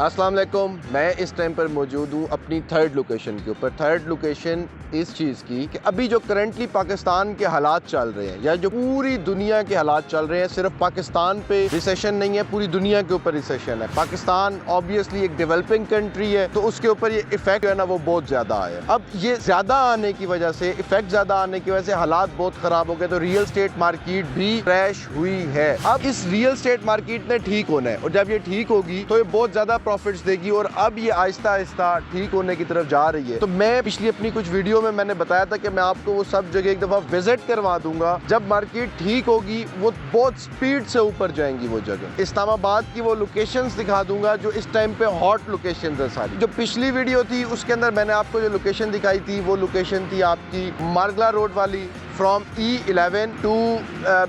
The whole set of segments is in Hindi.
अस्सलाम वालेकुम। मैं इस टाइम पर मौजूद हूँ अपनी थर्ड लोकेशन के ऊपर। थर्ड लोकेशन इस चीज़ की कि अभी जो करंटली पाकिस्तान के हालात चल रहे हैं या जो पूरी दुनिया के हालात चल रहे हैं, सिर्फ पाकिस्तान पे रिसेशन नहीं है, पूरी दुनिया के ऊपर रिसेशन है। पाकिस्तान ऑब्वियसली एक डेवलपिंग कंट्री है, तो उसके ऊपर ये इफेक्ट है ना वो बहुत ज़्यादा आया। अब ये ज़्यादा आने की वजह से, इफेक्ट ज़्यादा आने की वजह से हालात बहुत ख़राब हो गए, तो रियल स्टेट मार्केट भी क्रैश हुई है। अब इस रियल स्टेट मार्केट ने ठीक होना है, और जब ये ठीक होगी तो ये बहुत ज़्यादा प्रॉफिट्स देगी, और अब ये आहिस्ता आहिस्ता ठीक होने की तरफ जा रही है। तो मैं पिछली अपनी कुछ वीडियो में मैंने बताया था कि मैं आपको वो सब जगह एक दफ़ा विजिट करवा दूंगा। जब मार्केट ठीक होगी वो बहुत स्पीड से ऊपर जाएंगी वो जगह। इस्लामाबाद की वो लोकेशंस दिखा दूंगा जो इस टाइम पे हॉट लोकेशंस है सारी। जो पिछली वीडियो थी उसके अंदर मैंने आपको जो लोकेशन दिखाई थी वो लोकेशन थी आपकी मारगला रोड वाली, from E11 to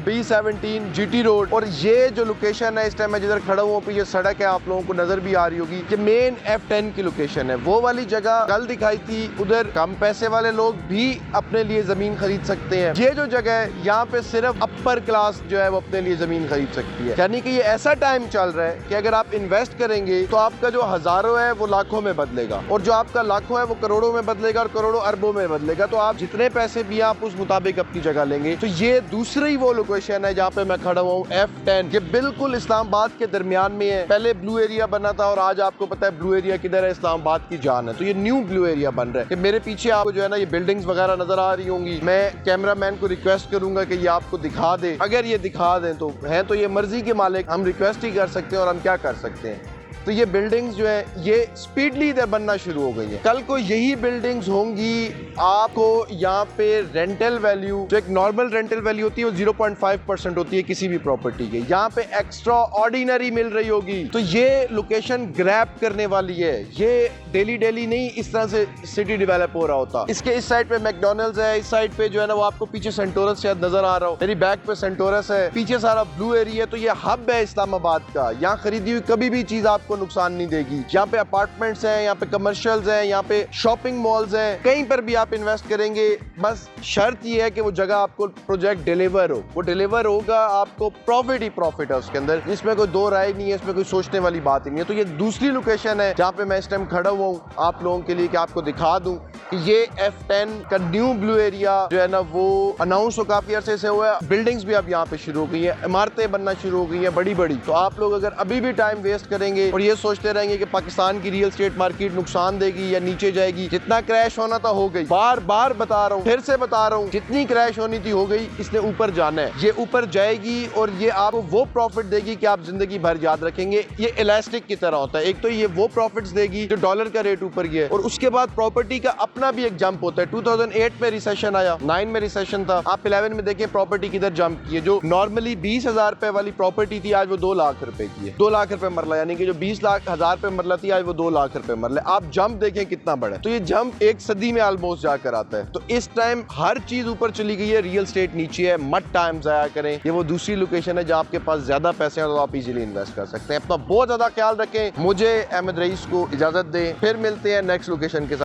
B17 GT road. और ये जो लोकेशन है इस टाइम मैं जिधर खड़ा हूँ, ये सड़क है, आप लोगों को नजर भी आ रही होगी कि मेन F10 की लोकेशन है। वो वाली जगह कल दिखाई थी, उधर कम पैसे वाले लोग भी अपने लिए जमीन खरीद सकते हैं। ये जो जगह है यहाँ पे सिर्फ अपर क्लास जो है वो अपने लिए जमीन खरीद सकती है। यानी कि ये ऐसा टाइम चल रहा है कि अगर आप इन्वेस्ट करेंगे तो आपका जो हजारों है वो लाखों में बदलेगा, और जो आपका लाखों है वो करोड़ों में बदलेगा, और करोड़ों अरबों में बदलेगा। तो आप जितने पैसे भी आप उस मुताबिक अपनी जगह लेंगे। तो ये दूसरी वो लोकेशन है जहाँ पे मैं खड़ा हूँ, F10। ये बिल्कुल इस्लामाबाद के दरमियान में है। पहले ब्लू एरिया बना था, और आज आपको पता है ब्लू एरिया किधर है, इस्लामाबाद की जान है। तो ये न्यू ब्लू एरिया बन रहा है। कि मेरे पीछे आपको जो है ना ये बिल्डिंग्स वगैरह नजर आ रही होंगी। मैं कैमरामैन को रिक्वेस्ट करूंगा कि ये आपको दिखा दे। अगर ये दिखा दें तो है, तो ये मर्जी के मालिक, हम रिक्वेस्ट ही कर सकते हैं, और हम क्या कर सकते हैं। तो ये बिल्डिंग्स जो है ये स्पीडली इधर बनना शुरू हो गई है। कल को यही बिल्डिंग्स होंगी। आपको यहाँ पे रेंटल वैल्यू, जो एक नॉर्मल रेंटल वैल्यू होती है वो 0.5% होती है किसी भी प्रॉपर्टी के, यहाँ पे एक्स्ट्रा ऑर्डिनरी मिल रही होगी। तो ये लोकेशन ग्रैब करने वाली है। ये डेली डेली नहीं इस तरह से सिटी डेवलप हो रहा होता। इसके इस साइड पे मैकडोनल्ड्स है, इस साइड पे जो है ना वो आपको पीछे सेंटोरस शायद नजर आ रहा हो, मेरी बैक पे सेंटोरस है, पीछे सारा ब्लू एरिया। तो ये हब है इस्लामाबाद का। यहाँ खरीदी हुई कभी भी चीज आपको नुकसान नहीं देगी। यहाँ पे अपार्टमेंट्स हैं, यहाँ पे कमर्शियल्स हैं, यहाँ पे शॉपिंग मॉल्स हैं, कहीं पर भी आप इन्वेस्ट करेंगे। बस शर्त ये है कि वो जगह आपको प्रोजेक्ट डिलीवर हो। वो डिलीवर होगा, आपको प्रॉफिट ही प्रॉफिट है उसके अंदर, इसमें कोई दो राय नहीं है, इसमें कोई सोचने वाली बात ही नहीं है। तो ये दूसरी लोकेशन है जहाँ पे मैं इस टाइम खड़ा हुआ हूँ आप लोगों के लिए, कि आपको दिखा दूं कि ये F10 का न्यू ब्लू एरिया जो है ना वो अनाउंस हो काफी अरसे से हुआ है। बिल्डिंग्स भी अब यहाँ पे शुरू हो गई है, इमारतें बनना शुरू हो गई है बड़ी बड़ी। तो आप लोग अगर अभी भी टाइम वेस्ट करेंगे और ये सोचते रहेंगे कि पाकिस्तान की रियल स्टेट मार्केट नुकसान देगी या नीचे जाएगी, जितना क्रैश होना था हो गई। बार बार बता रहा हूँ, फिर से बता रहा हूँ, जितनी क्रैश होनी थी हो गई। इसने ऊपर जाना है, ये ऊपर जाएगी, और ये आपको वो प्रॉफिट देगी कि आप जिंदगी भर याद रखेंगे। ये इलास्टिक की तरह होता है। एक तो ये वो प्रॉफिट्स देगी जो डॉलर का रेट ऊपर गया है, और उसके बाद प्रॉपर्टी का अपना भी एक जंप होता है। 2008 में रिसेशन आया, 9 में रिसेशन था, आप 11 में देखें प्रॉपर्टी किधर जंप की है। जो नॉर्मली 20,000 रुपए वाली प्रॉपर्टी थी आज वो 2 लाख रुपए की है। 2 लाख रुपए मरला, यानी कि जो 20,000 रुपए मरला थी आज वो 2 लाख रुपए मरला। आप जंप देखें कितना बड़ा है। तो ये जंप एक सदी में ऑलमोस्ट जाकर आता है। तो इस टाइम हर चीज ऊपर चली गई है, रियल स्टेट नीचे है। मत टाइम जाया करें। ये वो दूसरी लोकेशन है जहाँ आपके पास ज्यादा पैसे हैं तो आप इजीली इन्वेस्ट कर सकते हैं। अपना बहुत ज्यादा ख्याल रखें। मुझे अहमद रईस को इजाजत दें, फिर मिलते हैं नेक्स्ट लोकेशन के साथ।